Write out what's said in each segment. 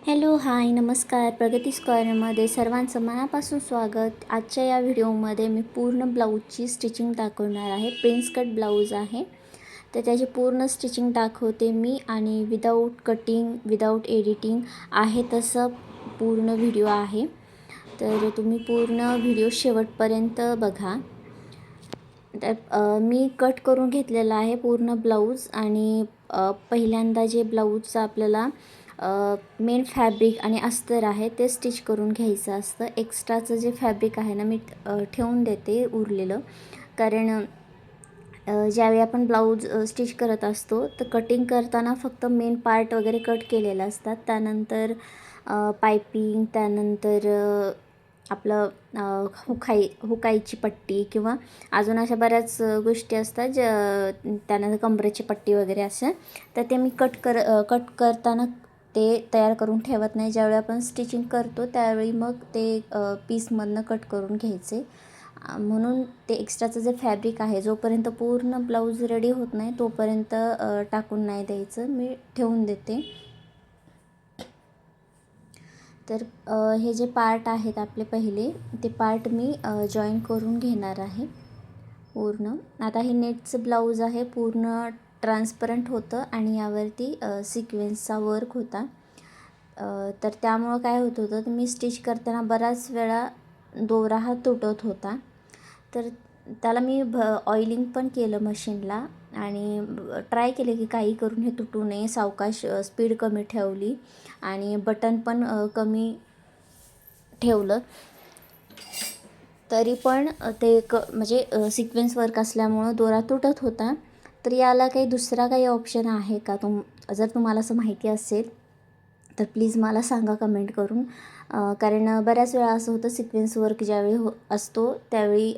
Hello hi नमस्कार. प्रगती स्क्वेअरमध्ये सर्वांचं मनापासून स्वागत. आजच्या या व्हिडिओमध्ये मी पूर्ण ब्लाऊजची स्टिचिंग दाखवणार आहे. प्रिन्स कट ब्लाऊज आहे तर त्याची पूर्ण स्टिचिंग दाखवते मी आणि विदाऊट कटिंग विदाऊट एडिटिंग आहे तसं पूर्ण व्हिडिओ आहे. तर तुम्ही पूर्ण व्हिडिओ शेवटपर्यंत बघा. तर मी कट करून घेतलेला आहे पूर्ण ब्लाऊज आणि पहिल्यांदा जे ब्लाऊजचं आपल्याला मेन फॅब्रिक आणि अस्तर आहे ते स्टिच करून घ्यायचं असतं. एक्स्ट्राचं जे फॅब्रिक आहे ना मी ठेवून देते उरलेलं, कारण ज्यावेळी आपण ब्लाऊज स्टिच करत असतो तर कटिंग करताना फक्त मेन पार्ट वगैरे कट केलेलं असतात. त्यानंतर पायपिंग, त्यानंतर आपलं हुकाईची पट्टी किंवा अजून अशा बऱ्याच गोष्टी असतात ज्या त्यानंतर कमरेची पट्टी वगैरे असं, तर ते मी कट करताना ते तयार करून ठेवत नाही. ज्यावेळी आपण स्टिचिंग करतो त्यावेळी मग ते पीसमधनं कट करून घ्यायचे. म्हणून ते एक्स्ट्राचं जे फॅब्रिक आहे जोपर्यंत पूर्ण ब्लाऊज रेडी होत नाही तोपर्यंत टाकून नाही द्यायचं, मी ठेवून देते. तर हे जे पार्ट आहेत आपले पहिले ते पार्ट मी जॉईन करून घेणार आहे पूर्ण. आता हे नेटचं ब्लाऊज आहे, पूर्ण ट्रान्सपरंट होतं आणि यावरती सिक्वेन्सचा वर्क होता. तर त्यामुळं काय होत होतं, तर मी स्टिच करताना बऱ्याच वेळा दोरा हा तुटत होता. तर त्याला मी ऑइलिंग पण केलं मशीनला आणि ट्राय केले की काही करून हे तुटू नये. सावकाश स्पीड कमी ठेवली आणि बटन पण कमी ठेवलं, तरी पण ते म्हणजे सिक्वेन्स वर्क असल्यामुळं दोरा तुटत होता. तर याला काही दुसरा काही ऑप्शन आहे का? जर तुम्हाला असं माहिती असेल तर प्लीज मला सांगा कमेंट करून. कारण बऱ्याच वेळा असं होतं सिक्वेन्स वर्क ज्यावेळी असतो त्यावेळी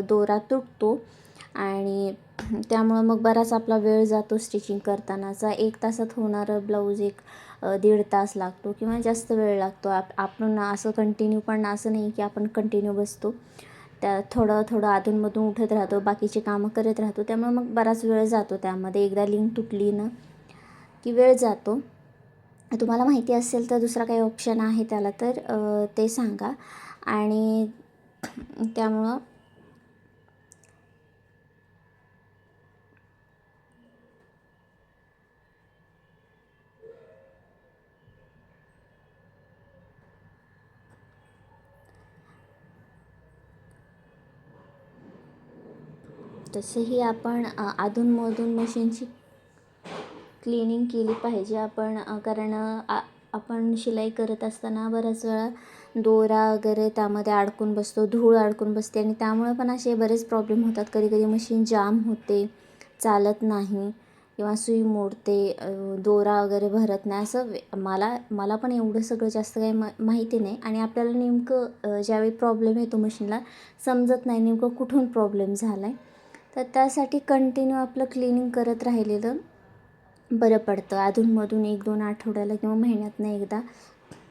दोरा तुटतो आणि त्यामुळं मग बराच आपला वेळ जातो स्टिचिंग करतानाचा. 1 तासात होणारं ब्लाऊज 1-1.5 तास लागतो किंवा जास्त वेळ लागतो. आपण असं कंटिन्यू पण असं नाही की आपण कंटिन्यू बसतो, त्या थोडं थोडं अधूनमधून उठत राहतो, बाकीची कामं करत राहतो. त्यामुळे मग बराच वेळ जातो त्यामध्ये. एकदा लिंक तुटली ना की वेळ जातो. तुम्हाला माहिती असेल तर दुसरा काही ऑप्शन आहे त्याला तर ते सांगा. आणि त्यामुळं तसंही आपण अधूनमधून मशीनची क्लिनिंग केली पाहिजे आपण. कारण आपण शिलाई करत असताना बऱ्याच वेळा दोरा वगैरे त्यामध्ये अडकून बसतो, धूळ अडकून बसते आणि त्यामुळे पण असे बरेच प्रॉब्लेम होतात. कधी कधी मशीन जाम होते, चालत नाही किंवा सुई मोडते, दोरा वगैरे भरत नाही. असं मला पण एवढं सगळं जास्त काही माहिती नाही आणि आपल्याला नेमकं ज्यावेळी प्रॉब्लेम येतो मशीनला समजत नाही नेमकं कुठून प्रॉब्लेम झाला आहे. तर त्यासाठी कंटिन्यू आपलं क्लिनिंग करत राहिलेलं बरं पडतं. अधूनमधून 1-2 आठवड्याला किंवा महिन्यातनं एकदा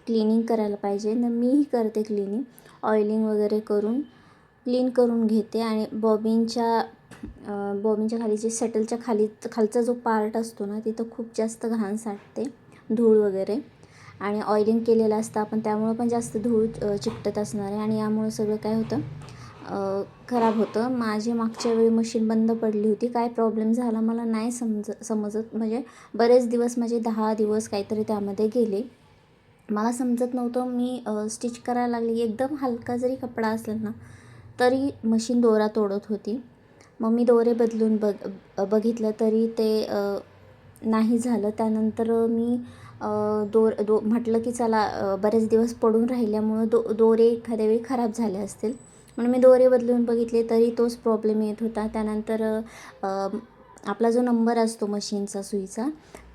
क्लिनिंग करायला पाहिजे. न मीही करते क्लिनिंग, ऑइलिंग वगैरे करून क्लीन करून घेते. आणि बॉबिनच्या खाली जे सेटलच्या खालचा जो पार्ट असतो ना तिथं खूप जास्त घाण साठते, धूळ वगैरे. आणि ऑइलिंग केलेलं असतं आपण त्यामुळं पण जास्त धूळ चिकटत असणार आहे आणि यामुळं सगळं काय होतं, खराब होतं. माझी मागच्या वेळी मशीन बंद पडली होती. काय प्रॉब्लेम झाला मला नाही समजत. म्हणजे बरेच दिवस माझे 10 दिवस काहीतरी त्यामध्ये गेले. मला समजत नव्हतं. मी स्टिच करायला लागली, एकदम हलका जरी कपडा असला ना तरी मशीन दोरा तोडत होती. मग मी दोरे बदलून बघितलं तरी ते नाही झालं. त्यानंतर मी म्हटलं की चला बरेच दिवस पडून राहिल्यामुळं दोरे एखाद्या वेळी खराब झाले असतील म्हणून मी दोरे बदलून बघितले तरी तोच प्रॉब्लेम येत होता. त्यानंतर आपला जो नंबर असतो मशीनचा सुईचा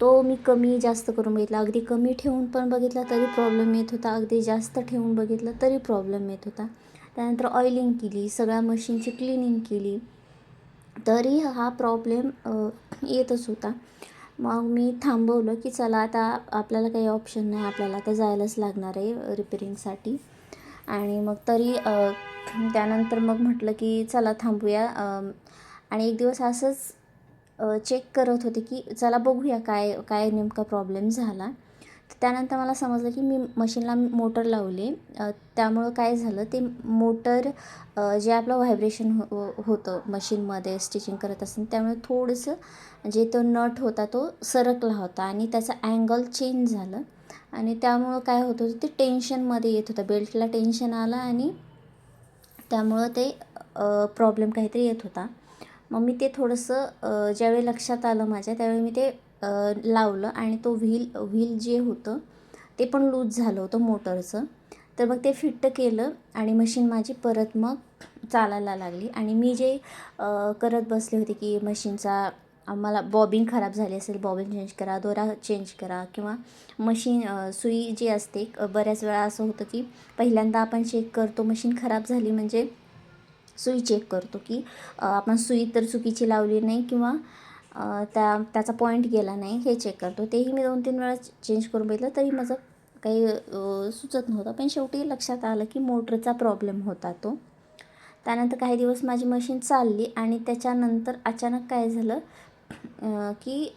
तो मी कमी जास्त करून बघितला. अगदी कमी ठेवून पण बघितला तरी प्रॉब्लेम येत होता, अगदी जास्त ठेवून बघितलं तरी प्रॉब्लेम येत होता. त्यानंतर ऑइलिंग केली, सगळ्या मशीनची क्लिनिंग केली तरी हा प्रॉब्लेम येतच होता. मग मी थांबवलं की चला आता आपल्याला काही ऑप्शन नाही, आपल्याला आता जायलाच लागणार आहे रिपेरिंगसाठी. आणि मग तरी त्यानंतर मग म्हटलं की चला थांबूया. आणि एक दिवस असंच चेक करत होते की चला बघूया काय काय नेमका प्रॉब्लेम झाला. त्यानंतर मला समजलं की मी मशीनला मोटर लावली, त्यामुळं काय झालं, ते मोटर जे आपलं व्हायब्रेशन होतं मशीनमध्ये स्टिचिंग करत असताना, त्यामुळे थोडंसं जे तो नट होता तो सरकला होता आणि त्याचा अँगल चेंज झालं आणि त्यामुळं काय होत होतं, ते टेन्शनमध्ये येत होतं, बेल्टला टेन्शन आलं आणि त्यामुळं ते प्रॉब्लेम काहीतरी येत होता. मग मी ते थोडंसं ज्यावेळी लक्षात आलं माझ्या, त्यावेळी मी ते लावलं आणि तो व्हील जे होतं ते पण लूज झालं होतं मोटरचं. तर मग ते फिट्ट केलं आणि मशीन माझी परत मग चालायला लागली. आणि मी जे करत बसले होते की मशीनचा मला बॉबिन खराब झाली असेल, बॉबिन चेंज करा, दोरा चेंज करा, किंवा मशीन सुई जी असते, बऱ्याच वेळा असं होतं की पहिल्यांदा आपण चेक करतो, मशीन खराब झाली म्हणजे सुई चेक करतो की आपण सुई तर चुकीची लावली नाही किंवा त्याचा पॉईंट गेला नाही हे चेक करतो. तेही मी 2-3 वेळा चेंज करून बघितलं, तरी माझं काही सुचत नव्हतं. पण शेवटी लक्षात आलं की मोटरचा प्रॉब्लेम होता तो. त्यानंतर काही दिवस माझी मशीन चालली आणि त्याच्यानंतर अचानक काय झालं की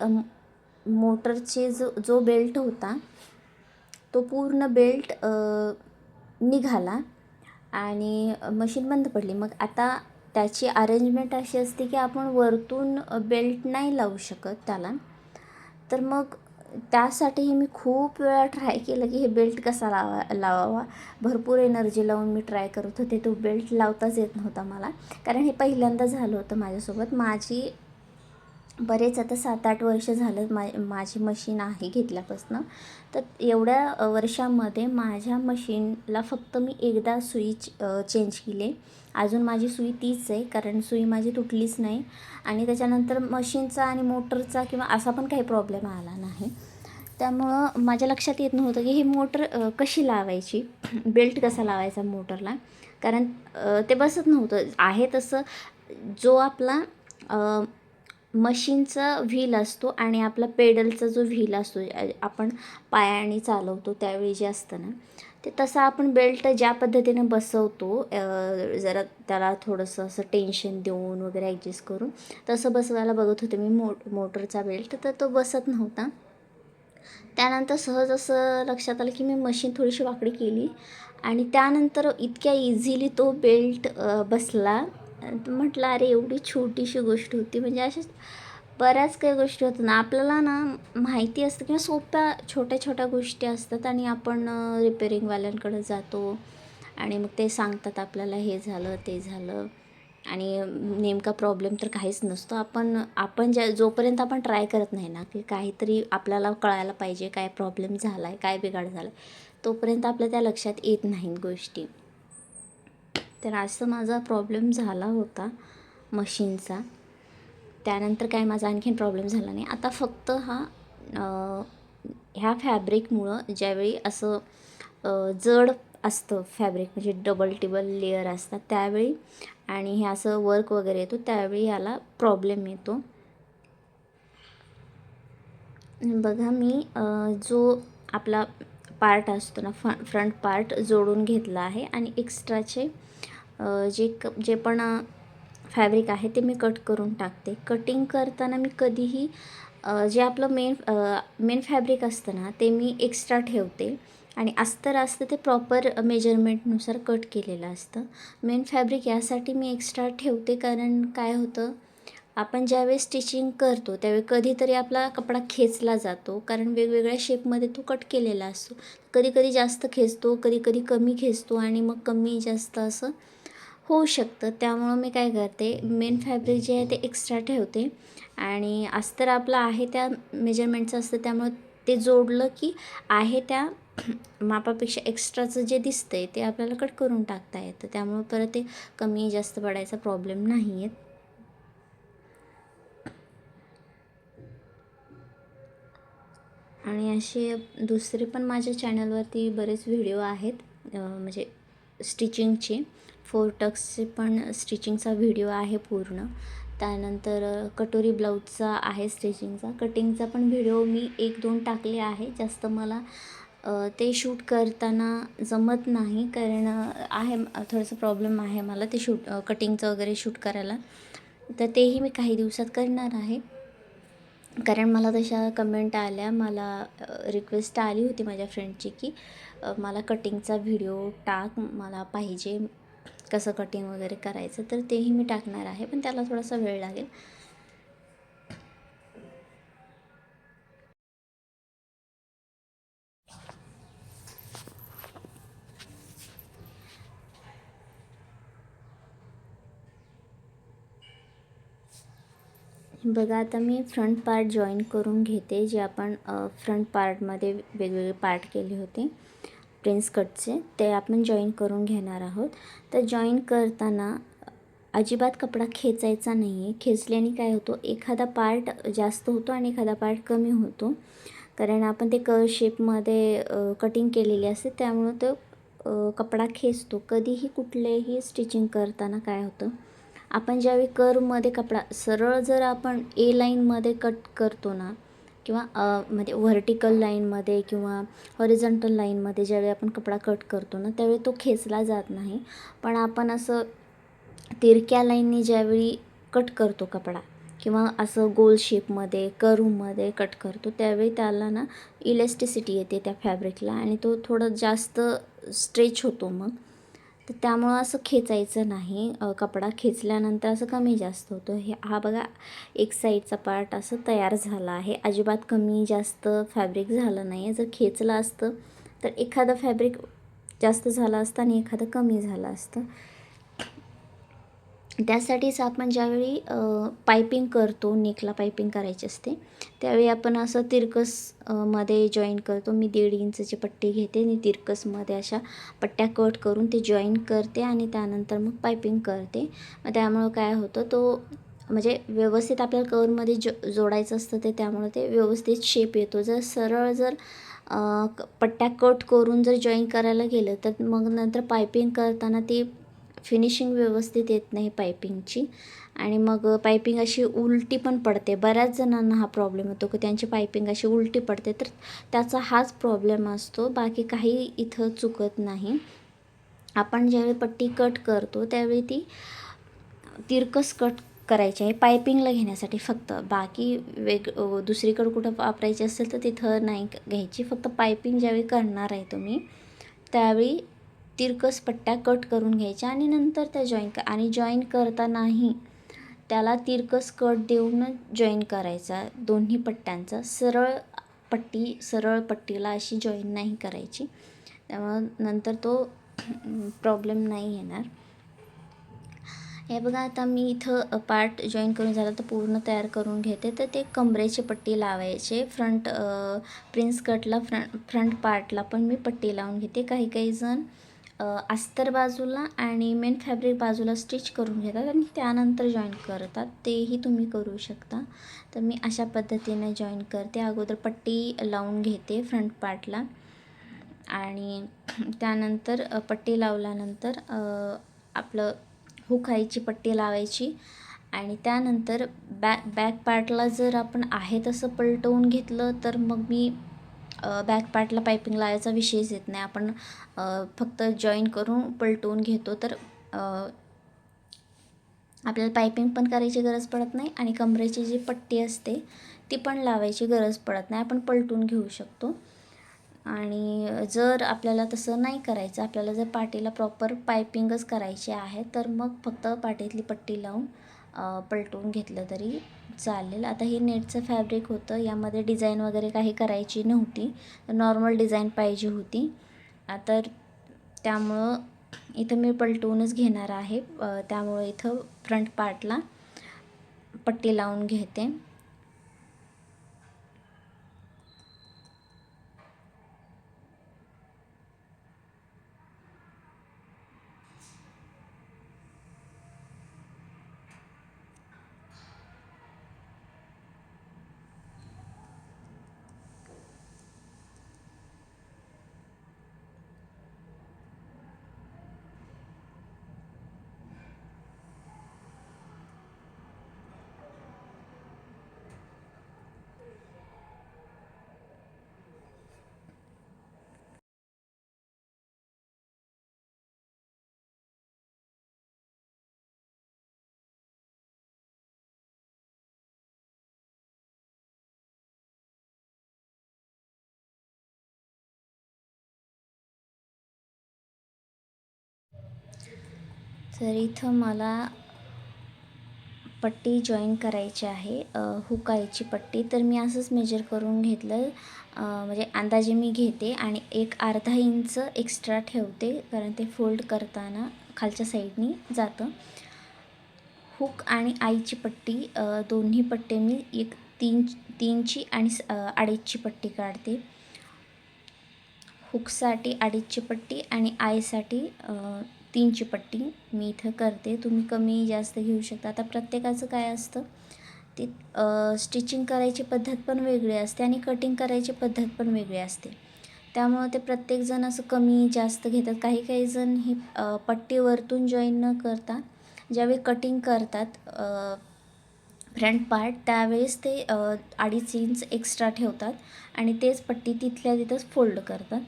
मोटरचे जो बेल्ट होता तो पूर्ण बेल्ट निघाला आणि मशीन बंद पडली. मग आता त्याची अरेंजमेंट अशी असते की आपण वरतून बेल्ट नाही लावू शकत त्याला. तर मग त्यासाठीही मी खूप वेळा ट्राय केलं की हे बेल्ट कसा लावावा. भरपूर एनर्जी लावून मी ट्राय करत होते, तो बेल्ट लावताच येत नव्हता मला, कारण हे पहिल्यांदा झालं होतं माझ्यासोबत. बरेच आता 7-8 वर्ष झालं माझी मशीन आहे घेतल्यापासून. तर एवढ्या वर्षामध्ये माझ्या मशीनला फक्त मी एकदा सुई चेंज केली. अजून माझी सुई तीच आहे, कारण सुई माझी तुटलीच नाही आणि त्याच्यानंतर मशीनचा आणि मोटरचा किंवा असा पण काही प्रॉब्लेम आला नाही. त्यामुळं माझ्या लक्षात येत नव्हतं की ही मोटर कशी लावायची, बेल्ट कसा लावायचा मोटरला, कारण ते बसत नव्हतं. आहे तसं जो आपला मशीनचा व्हील असतो आणि आपला पेडलचा जो व्हील असतो, आपण पायाने चालवतो त्यावेळी जे असतं ना, ते तसं आपण बेल्ट ज्या पद्धतीने बसवतो, जरा त्याला थोडंसं असं टेन्शन देऊन वगैरे ॲडजस्ट करून तसं बसवायला बघत होते मी मोटरचा बेल्ट, तर तो बसत नव्हता. त्यानंतर सहज असं लक्षात आलं की मी मशीन थोडीशी वाकडी केली आणि त्यानंतर इतक्या इझिली तो बेल्ट बसला. म्हटलं अरे एवढी छोटीशी गोष्ट होती, म्हणजे अशा बऱ्याच काही गोष्टी होतात ना आपल्याला ना माहिती असतं किंवा सोप्या छोट्या छोट्या गोष्टी असतात आणि आपण रिपेरिंगवाल्यांकडे जातो आणि मग ते सांगतात आपल्याला हे झालं ते झालं आणि नेमका प्रॉब्लेम तर काहीच नसतो. आपण जोपर्यंत आपण ट्राय करत नाही ना की काहीतरी आपल्याला कळायला पाहिजे, काय प्रॉब्लेम झाला आहे, काय बिघाड झाला आहे, तोपर्यंत आपल्या त्या लक्षात येत नाहीत गोष्टी. तर असं माझा प्रॉब्लेम झाला होता मशीनचा. त्यानंतर काय माझा आणखीन प्रॉब्लेम झाला नाही. आता फक्त ह्या फॅब्रिकमुळं ज्यावेळी असं जड असतं फॅब्रिक, म्हणजे डबल टिबल लेअर असतात त्यावेळी, आणि हे असं वर्क वगैरे येतो त्यावेळी याला प्रॉब्लेम येतो. बघा मी जो आपला पार्ट असतो ना, फ्रंट पार्ट जोडून घेतला आहे आणि एक्स्ट्राचे जे पण फॅब्रिक आहे ते मी कट करून टाकते. कटिंग करताना मी कधीही जे आपलं मेन फॅब्रिक असतं ना ते मी एक्स्ट्रा ठेवते आणि अस्तर असतं ते प्रॉपर मेजरमेंटनुसार कट केलेलं असतं. मेन फॅब्रिक यासाठी मी एक्स्ट्रा ठेवते, कारण काय होतं, आपण ज्यावेळेस स्टिचिंग करतो त्यावेळी कधीतरी आपला कपडा खेचला जातो, कारण वेगवेगळ्या शेपमध्ये तो कट केलेला असतो. कधी कधी जास्त खेचतो, कधी कधी कमी खेचतो आणि मग कमी जास्त असं होऊ शकतं. त्यामुळं मी काय करते, मेन फॅब्रिक जे आहे ते एक्स्ट्रा ठेवते आणि अस्तर आपलं आहे त्या मेजरमेंटचं असतं, त्यामुळं ते जोडलं की आहे त्या मापापेक्षा एक्स्ट्राचं जे दिसतं आहे ते आपल्याला कट करून टाकता येतं. त्यामुळं परत ते कमी जास्त पडायचा प्रॉब्लेम नाही आहे. आणि असे दुसरे पण माझ्या चॅनलवरती बरेच व्हिडिओ आहेत, म्हणजे स्टिचिंगचे. 4 टक्सचे पण स्टिचिंगचा व्हिडिओ आहे पूर्ण. त्यानंतर कटोरी ब्लाऊजचा आहे स्टिचिंगचा. कटिंगचा पण व्हिडिओ मी 1-2 टाकले आहे. जास्त मला ते शूट करताना जमत नाही, कारण आहे थोडंसं प्रॉब्लेम आहे मला ते कटिंगचं वगैरे शूट करायला. तर तेही मी काही दिवसात करणार आहे. कारण मला तशा कमेंट आल्या, मला रिक्वेस्ट आली होती माझ्या फ्रेंडची की मला कटिंगचा व्हिडिओ टाक, मला पाहिजे कसं कटिंग वगैरे करायचं. तर तेही मी टाकणार आहे, पण त्याला थोडासा वेळ लागेल. बघा आता मी फ्रंट पार्ट जॉईन करून घेते. जे आपण फ्रंट पार्टमध्ये वेगवेगळे पार्ट केले होते प्रिन्स कटचे, ते आपण जॉईन करून घेणार आहोत. तर जॉईन करताना अजिबात कपडा खेचायचा नाही आहे. खेचल्याने काय होतो, एखादा पार्ट जास्त होतो आणि एखादा पार्ट कमी होतो. कारण आपण ते कर्व शेपमध्ये कटिंग केलेली असते, त्यामुळं तो कपडा खेचतो. कधीही कुठलेही स्टिचिंग करताना काय होतं, आपण ज्यावेळी कर्वमध्ये कपडा सरळ जर आपण ए लाईनमध्ये कट करतो ना, किंवा म्हणजे व्हर्टिकल लाईनमध्ये किंवा हॉरिझॉन्टल लाईनमध्ये ज्यावेळी आपण कपडा कट करतो ना, त्यावेळी तो खेचला जात नाही. पण आपण असं तिरक्या लाईननी ज्यावेळी कट करतो कपडा किंवा असं गोल शेपमध्ये कर्वमध्ये कट करतो, त्यावेळी त्याला ना इलॅस्टिसिटी येते त्या फॅब्रिकला आणि तो थोडं जास्त स्ट्रेच होतो. मग तर त्यामुळं असं खेचायचं नाही. कपडा खेचल्यानंतर असं कमी जास्त होतं. हा बघा एक साईडचा पार्ट असं तयार झाला आहे. अजिबात कमी जास्त फॅब्रिक झालं नाही आहे. जर खेचलं असतं तर एखादं फॅब्रिक जास्त झालं असतं आणि एखादं कमी झालं असतं. त्यासाठीच आपण ज्यावेळी पायपिंग करतो, नेकला पायपिंग करायची असते, त्यावेळी आपण असं तिरकस मध्ये जॉईन करतो. मी 1.5 इंचची पट्टी घेते आणि तिरकसमध्ये अशा पट्ट्या कट करून ते जॉईन करते आणि त्यानंतर मग पायपिंग करते. मग त्यामुळं काय होतं, तो म्हणजे व्यवस्थित आपल्याला कवरमध्ये जोडायचं असतं ते, त्यामुळं ते व्यवस्थित शेप येतो. जर सरळ जर पट्ट्या कट करून जर जॉईन करायला गेलं तर मग नंतर पायपिंग करताना ती फिनिशिंग व्यवस्थित येत नाही पायपिंगची आणि मग पायपिंग अशी उलटी पण पडते. बऱ्याच जणांना हा प्रॉब्लेम होतो की त्यांची पायपिंग अशी उलटी पडते, तर त्याचा हाच प्रॉब्लेम असतो, बाकी काही इथं चुकत नाही. आपण ज्यावेळी पट्टी कट करतो त्यावेळी ती तिरकस कट करायची आहे पायपिंगला घेण्यासाठी फक्त. बाकी दुसरीकडं कुठं वापरायची असेल तर तिथं नाही घ्यायची. फक्त पायपिंग ज्यावेळी करणार आहे तुम्ही त्यावेळी तिरकस पट्ट्या कट करून घ्यायच्या आणि नंतर त्या आणि जॉईन करतानाही त्याला तिरकस कट देऊनच जॉईन करायचा दोन्ही पट्ट्यांचा. सरळ पट्टीला अशी जॉईन नाही करायची, त्यामुळं नंतर तो प्रॉब्लेम नाही येणार. हे बघा आता मी इथं पार्ट जॉईन करून झालं तर पूर्ण तयार करून घेते. तर ते कमरेची पट्टी लावायचे. प्रिन्स कटला फ्रंट पार्टला पण मी पट्टी लावून घेते. काही जण अस्तर बाजूला आणि मेन फॅब्रिक बाजूला स्टिच करून घेतात आणि त्यानंतर जॉईन करतात. तेही तुम्ही करू शकता. तर मी अशा पद्धतीने जॉईन करते. अगोदर पट्टी लावून घेते फ्रंट पार्टला आणि त्यानंतर पट्टी लावल्यानंतर आपलं हुकायची पट्टी लावायची आणि त्यानंतर बॅक पार्टला जर आपण आहे तसं पलटवून घेतलं तर मग मी बॅक पार्टला पायपिंग लावायचा विषयच येत नाही. आपण फक्त जॉईन करून पलटवून घेतो तर आपल्याला पायपिंग पण करायची गरज पडत नाही आणि कमरेची जी पट्टी असते ती पण लावायची गरज पडत नाही. आपण पलटून घेऊ शकतो. आणि जर आपल्याला तसं नाही करायचं, आपल्याला जर पाटीला प्रॉपर पायपिंगच करायची आहे तर मग फक्त पाटीतली पट्टी लावून पलटवून घेतलं तरी चालेल. आता हे नेटचं फॅब्रिक होतं, यामध्ये डिझाईन वगैरे काही करायची नव्हती, नॉर्मल डिझाईन पाहिजे होती. तर त्यामुळं इथं मी पलटवूनच घेणार आहे. त्यामुळं इथं फ्रंट पार्टला पट्टी लावून घेते. तर इथं मला पट्टी जॉईन करायची आहे, हुकायची पट्टी. तर मी असंच मेजर करून घेतलं, म्हणजे अंदाजे मी घेते आणि एक अर्धा इंच एक्स्ट्रा ठेवते, कारण ते फोल्ड करताना खालच्या साईडनी जातं. हुक आणि आईची पट्टी, दोन्ही पट्टे मी एक 3ची आणि 2.5ची पट्टी काढते. हुकसाठी 2.5ची पट्टी आणि आईसाठी 3ची पट्टी मी इथं करते. तुम्ही कमी जास्त घेऊ शकता. आता प्रत्येकाचं काय असतं, ते स्टिचिंग करायची पद्धत पण वेगळी असते आणि कटिंग करायची पद्धत पण वेगळी असते. त्यामुळं ते प्रत्येकजण असं कमी जास्त घेतात. काही जण ही पट्टी वरतून जॉईन न करता ज्यावेळी कटिंग करतात फ्रंट पार्ट, त्यावेळेस ते 2.5 इंच एक्स्ट्रा ठेवतात आणि तेच पट्टी तिथल्या तिथंच फोल्ड करतात.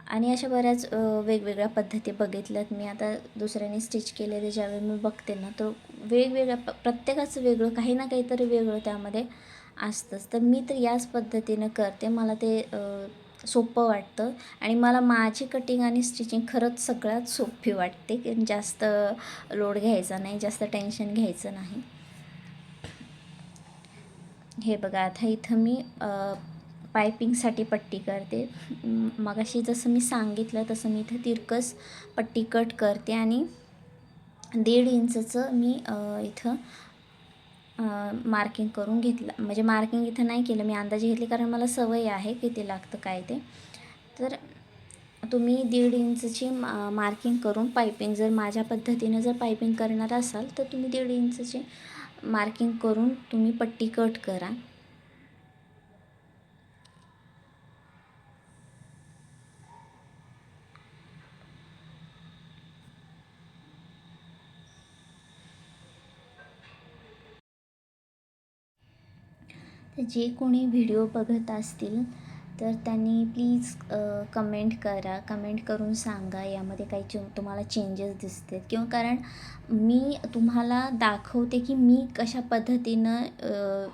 आणि अशा बऱ्याच वेगवेगळ्या पद्धती बघितल्यात मी. आता दुसऱ्याने स्टिच केलेले ज्यावेळी मी बघते ना, तर वेगवेगळ्या प्रत्येकाचं वेगळं काही ना काहीतरी वेगळं त्यामध्ये असतंच. तर मी तर याच पद्धतीनं करते. मला ते सोपं वाटतं आणि मला माझी कटिंग आणि स्टिचिंग खरंच सगळ्यात सोपी वाटते, की जास्त लोड घ्यायचा नाही, जास्त टेन्शन घ्यायचं नाही. हे बघा, आता इथं मी पायपिंगसाठी पट्टी करते. मगाशी जसं मी सांगितलं तसं मी इथं तिरकस पट्टी कट करते आणि 1.5 इंचचं मी इथं मार्किंग करून घेतलं. म्हणजे मार्किंग इथं नाही केलं, मी अंदाजे घेतले, कारण मला सवय आहे किती लागतं काय ते. तर तुम्ही 1.5 इंचची मार्किंग करून पायपिंग, जर माझ्या पद्धतीनं जर पायपिंग करणार असाल तर तुम्ही 1.5 इंचची मार्किंग करून तुम्ही पट्टी कट करा. तर जे कोणी व्हिडिओ बघत असतील तर त्यांनी प्लीज कमेंट करा. कमेंट करून सांगा यामध्ये काही तुम्हाला चेंजेस दिसतात किंवा, कारण मी तुम्हाला दाखवते की मी कशा पद्धतीनं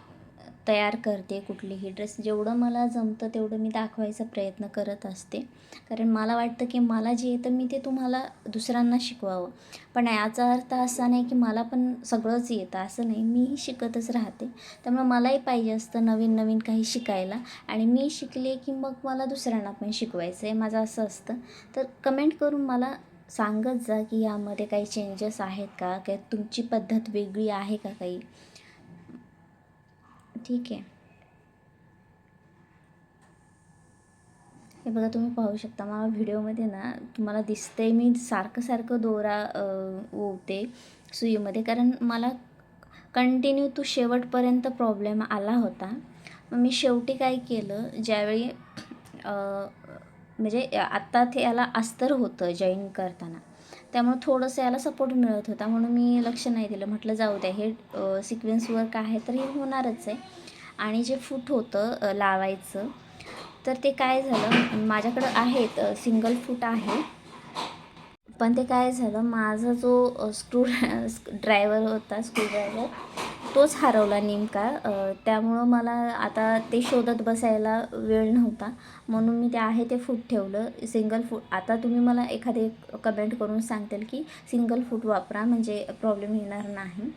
तयार करते कुठलीही ड्रेस. जेवढं मला जमतं तेवढं मी दाखवायचा प्रयत्न करत असते, कारण मला वाटतं की मला जे येतं मी ते तुम्हाला दुसऱ्यांना शिकवावं. पण याचा अर्थ असा नाही की मला पण सगळंच येतं, असं नाही. मीही शिकतच राहते, त्यामुळे मलाही पाहिजे असतं नवीन नवीन काही शिकायला, आणि मी शिकले की मग मला दुसऱ्यांना पण शिकवायचं आहे, माझं असं असतं. तर कमेंट करून मला सांगत जा की यामध्ये काही चेंजेस आहेत का, काय तुमची पद्धत वेगळी आहे का काही. ठीक आहे. हे बघा, तुम्ही पाहू शकता मला व्हिडिओमध्ये ना तुम्हाला दिसतंय मी सारखं दोरा ओवते सुईमध्ये, कारण मला कंटिन्यू तो शेवटपर्यंत प्रॉब्लेम आला होता. मग मी शेवटी काय केलं, ज्यावेळी म्हणजे आत्ता ते याला अस्तर होतं जॉईन करताना, त्यामुळे थोडंसं याला सपोर्ट मिळत होता, म्हणून मी लक्ष नाही दिलं. म्हटलं जाऊ द्या, हे सिक्वेन्स वर्क आहे तर हे होणारच आहे. आणि जे फूट होतं लावायचं, तर ते काय झालं, माझ्याकडं आहेत सिंगल फूट आहे, पण ते काय झालं, माझा जो ड्रायव्हर होता, स्क्रूड्रायव्हर, तोच हरवला नेमका. त्यामुळं मला आता ते शोधत बसायला वेळ नव्हता, म्हणून मी ते आहे ते फूट ठेवलं सिंगल फूट. आता तुम्ही मला एखादे कमेंट करून सांगतील की सिंगल फूट वापरा म्हणजे प्रॉब्लेम येणार नाही,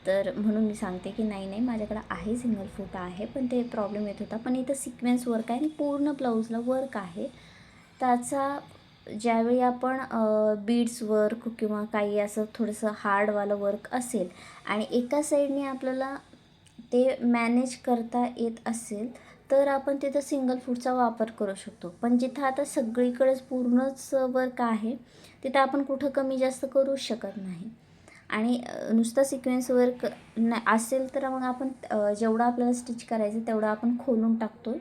तर म्हणून मी सांगते की नाही माझ्याकडं आहे सिंगल फूट आहे, पण ते प्रॉब्लेम येत होता. पण इथं सिक्वेन्स वर्क आहे आणि पूर्ण ब्लाऊजला वर्क आहे. त्याचा ज्यावेळी आपण बीड्स वर्क किंवा काही असं थोडंसं हार्डवालं वर्क असेल आणि एका साईडने आपल्याला ते मॅनेज करता येत असेल, तर आपण तिथं सिंगल फूटचा वापर करू शकतो. पण जिथं आता सगळीकडेच पूर्णच वर्क आहे, तिथं आपण कुठं कमी जास्त करूच शकत नाही. आणि नुसतं सिक्वेन्स वर्क असेल तर मग आपण जेवढं आपल्याला स्टिच करायचं तेवढं आपण खोलून टाकतो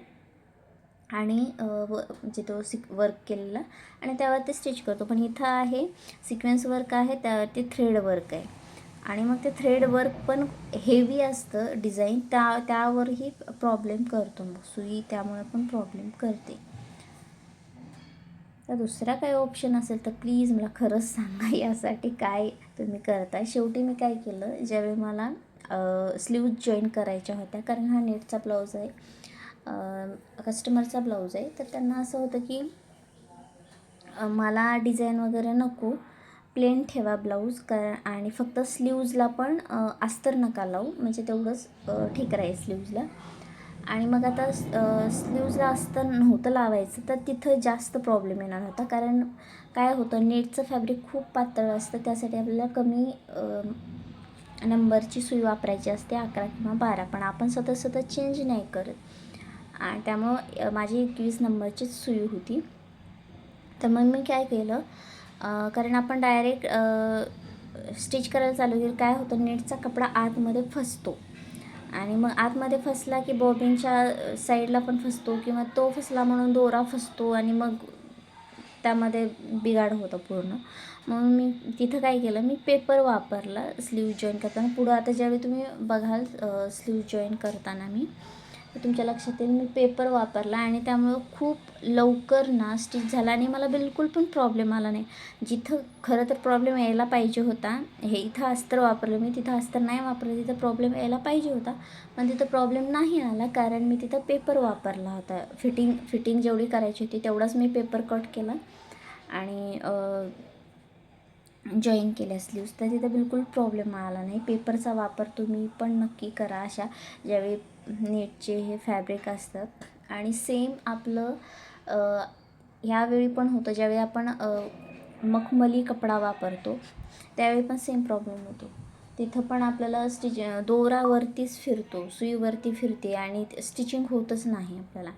आणि म्हणजे तो वर्क केलेला, आणि त्यावर ते स्टिच करतो. पण इथं आहे सिक्वेन्स वर्क आहे, त्यावरती थ्रेड वर्क आहे, आणि मग ते थ्रेड वर्क पण हेवी असतं डिझाईन, त्यावरही प्रॉब्लेम करतो मग सुई, त्यामुळे पण प्रॉब्लेम करते. तर दुसरा काही ऑप्शन असेल तर प्लीज मला खरंच सांगा यासाठी काय तुम्ही करता. शेवटी मी काय केलं, ज्यावेळी मला स्लीव्ज जॉईन करायच्या होत्या, कारण हा नेटचा ब्लाऊज आहे, कस्टमरचा ब्लाऊज आहे, तर त्यांना असं होतं की मला डिझाईन वगैरे नको, प्लेन ठेवा ब्लाऊज आणि फक्त स्लीव्जला पण अस्तर नका लावू, म्हणजे तेवढंच ठीक राहील स्लीव्जला. आणि मग आता स्लीव्जला अस्तर नव्हतं लावायचं तर तिथं जास्त प्रॉब्लेम येणार होता, कारण काय होतं, नेटचं फॅब्रिक खूप पातळ असतं, त्यासाठी आपल्याला कमी नंबरची सुई वापरायची असते, 11 किंवा 12. पण आपण सतत चेंज नाही करत आणि त्यामुळं माझी 21 नंबरचीच सुई होती. तर मग मी काय केलं, कारण आपण डायरेक्ट स्टिच करायला चालू केलं, काय होतं, नेटचा कपडा आतमध्ये फसतो आणि मग आतमध्ये फसला की बॉबिनच्या साईडला पण फसतो, किंवा तो फसला म्हणून दोरा फसतो आणि मग त्यामध्ये बिघाड होतं पूर्ण. म्हणून मी तिथं काय केलं, मी पेपर वापरला स्लीव जॉईन करताना. पुढं आता ज्यावेळी तुम्ही बघाल स्लीव जॉईन करताना मी तुमच्या लक्षात येईल, मी पेपर वापरला आणि त्यामुळं खूप लवकर ना स्टिच झाला आणि मला बिलकुल पण प्रॉब्लेम आला नाही. जिथं खरं तर प्रॉब्लेम यायला पाहिजे होता, हे इथं अस्तर वापरलं मी, तिथं अस्तर नाही वापरलं, तिथं प्रॉब्लेम यायला पाहिजे होता, पण तिथं प्रॉब्लेम नाही आला, कारण मी तिथं पेपर वापरला होता. फिटिंग जेवढी करायची होती तेवढाच मी पेपर कट केला आणि जॉईन केल्या स्लीव्ज, तर तिथं बिलकुल प्रॉब्लेम आला नाही. पेपरचा वापर तुम्ही पण नक्की करा अशा ज्यावेळी नेटचे हे फॅब्रिक असतात. आणि सेम आपलं ह्यावेळी पण होतं, ज्यावेळी आपण मखमली कपडा वापरतो त्यावेळी पण सेम प्रॉब्लेम होतो. तिथं पण आपल्याला दोरावरतीच फिरतो, सुईवरती फिरते आणि स्टिचिंग होतच नाही आपल्याला.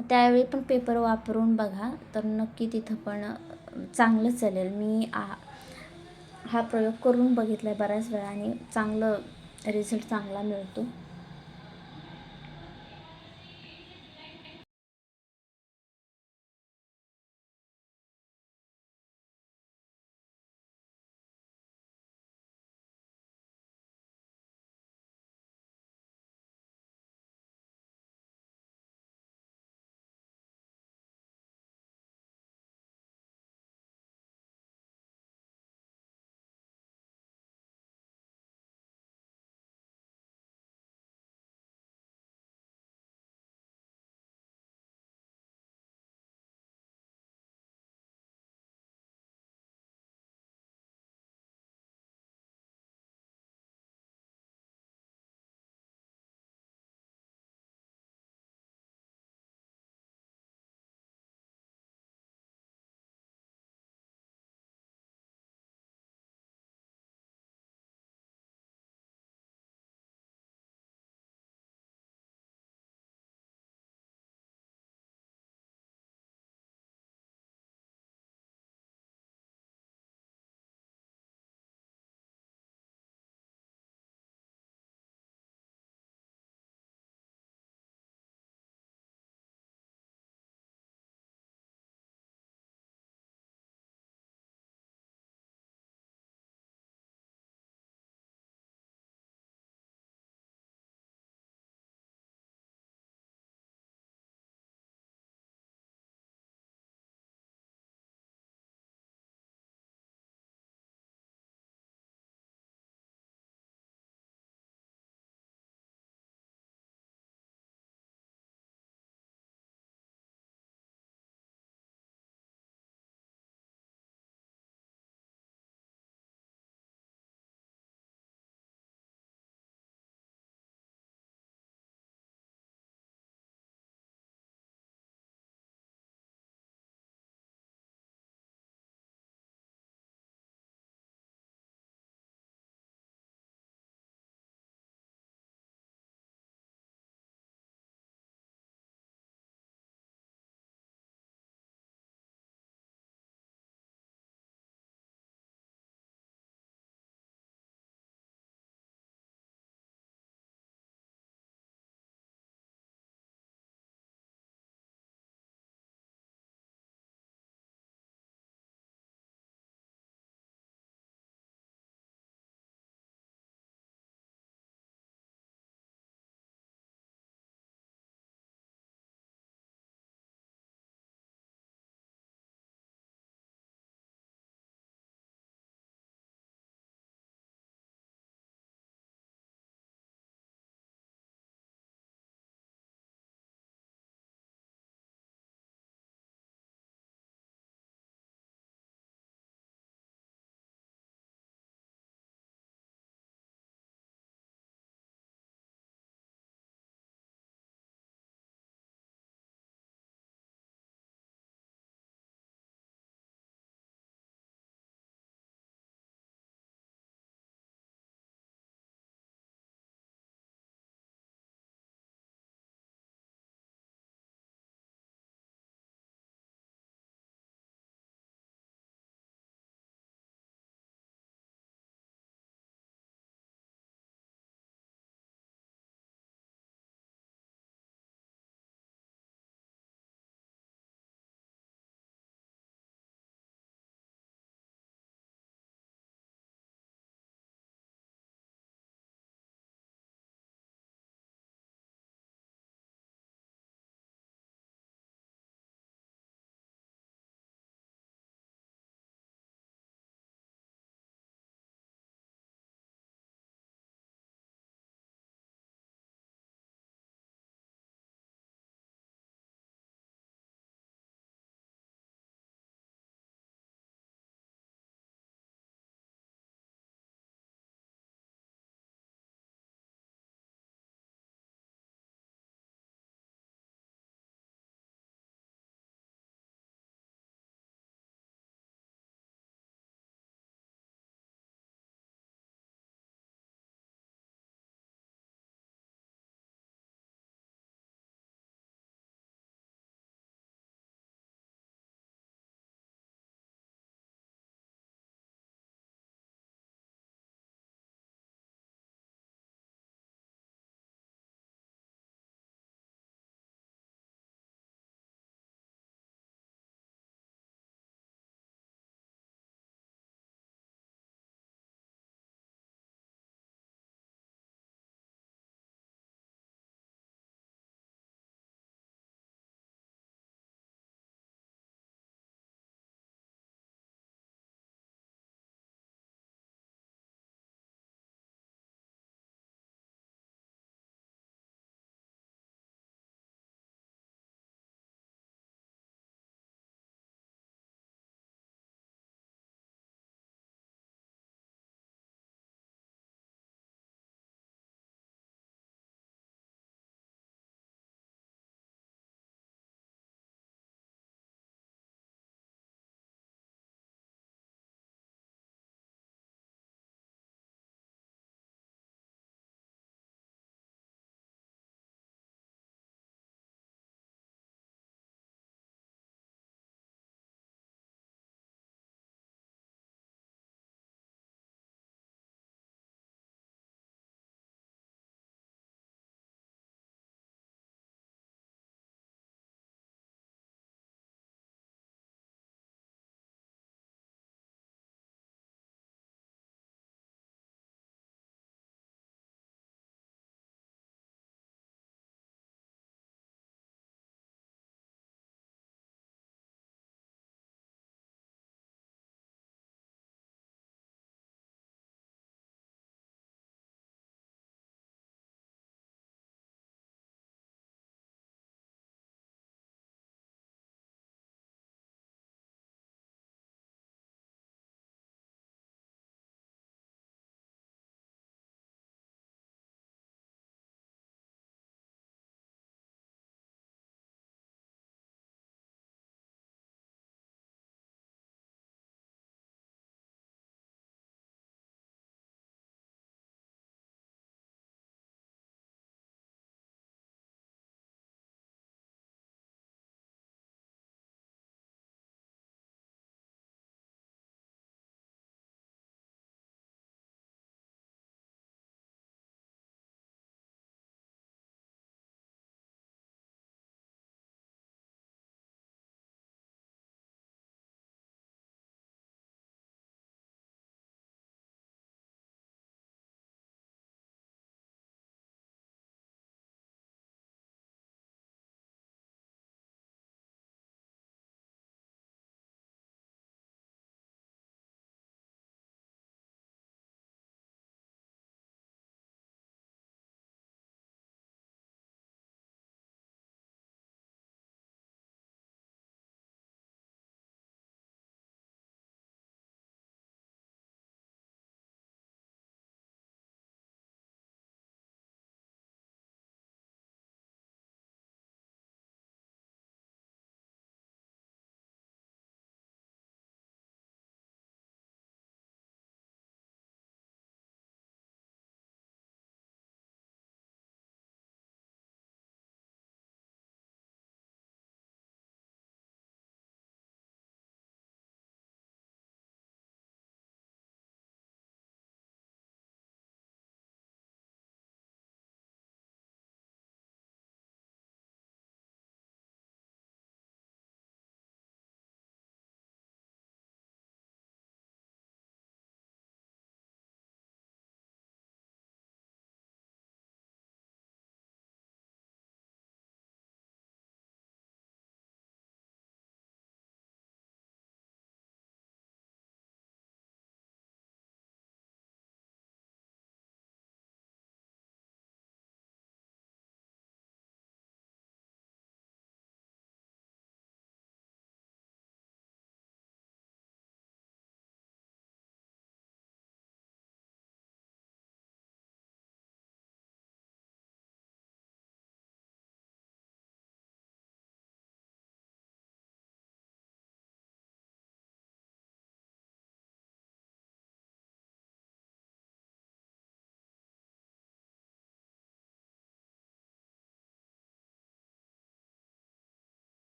त्यावेळी पण पेपर वापरून बघा, तर नक्की तिथं पण चांगलं चालेल. मी हा प्रयोग करून बघितला आहे बऱ्याच वेळा आणि रिझल्ट चांगला मिळतो.